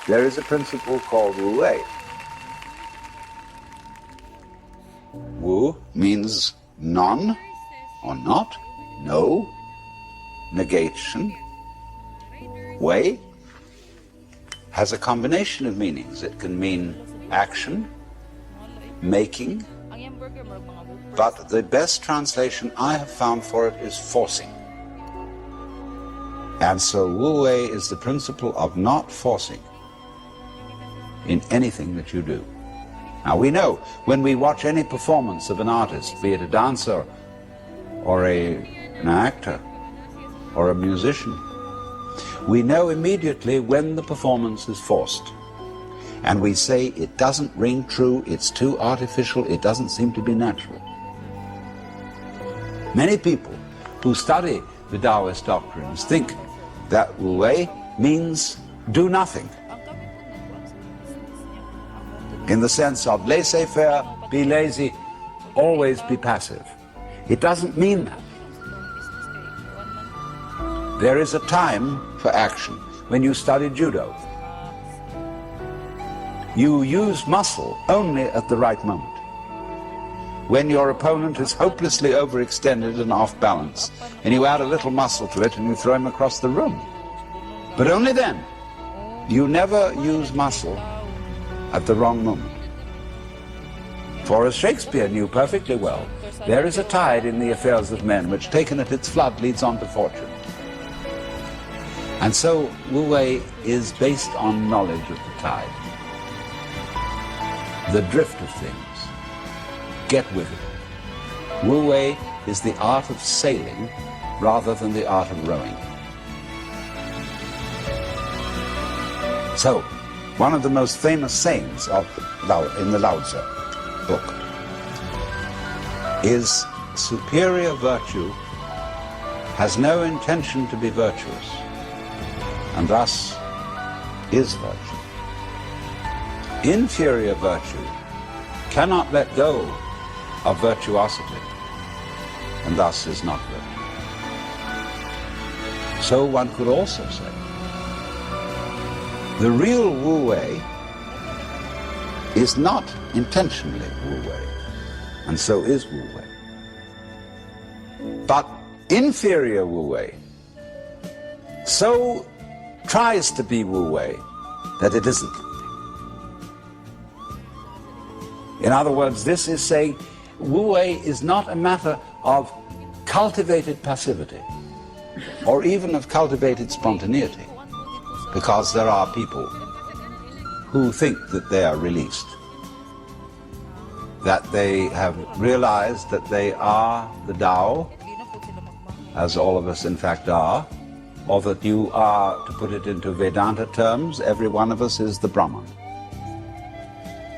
there is a principle called Wu Wei. Wu means non or not, no, negation. Wei has a combination of meanings. It can mean action, making, but the best translation I have found for it is forcing. And so Wu Wei is the principle of not forcing in anything that you do. Now we know when we watch any performance of an artist, be it a dancer or an actor or a musician, we know immediately when the performance is forced. And we say it doesn't ring true, it's too artificial, it doesn't seem to be natural. Many people who study the Taoist doctrines think that Wu Wei means do nothing, in the sense of laissez-faire, be lazy, always be passive. It doesn't mean that. There is a time for action. When you study judo, you use muscle only at the right moment. When your opponent is hopelessly overextended and off balance, and you add a little muscle to it and you throw him across the room. But only then. You never use muscle at the wrong moment. For as Shakespeare knew perfectly well, there is a tide in the affairs of men which, taken at its flood, leads on to fortune. And so Wu Wei is based on knowledge of the tide, the drift of things. Get with it. Wu Wei is the art of sailing rather than the art of rowing. So, one of the most famous sayings in the Lao Tzu book is, superior virtue has no intention to be virtuous, and thus is virtue. Inferior virtue cannot let go of virtuosity, and thus is not virtue. So one could also say, the real Wu Wei is not intentionally Wu Wei, and so is Wu Wei. But inferior Wu Wei so tries to be Wu Wei that it isn't. In other words, this is saying Wu Wei is not a matter of cultivated passivity or even of cultivated spontaneity, because there are people who think that they are released, that they have realized that they are the Tao, as all of us in fact are, or that you are, to put it into Vedanta terms, every one of us is the Brahman,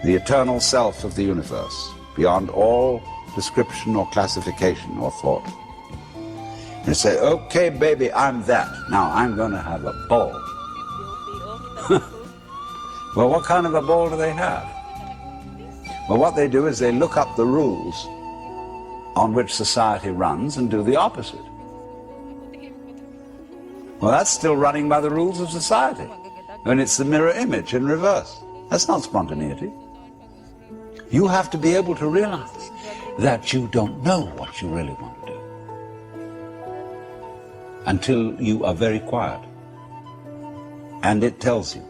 the eternal self of the universe, beyond all description or classification or thought. And you say, okay, baby, I'm that. Now I'm going to have a ball. Well, what kind of a ball do they have? Well, what they do is they look up the rules on which society runs and do the opposite. Well, that's still running by the rules of society. And it's the mirror image in reverse. That's not spontaneity. You have to be able to realize that you don't know what you really want to do until you are very quiet and it tells you.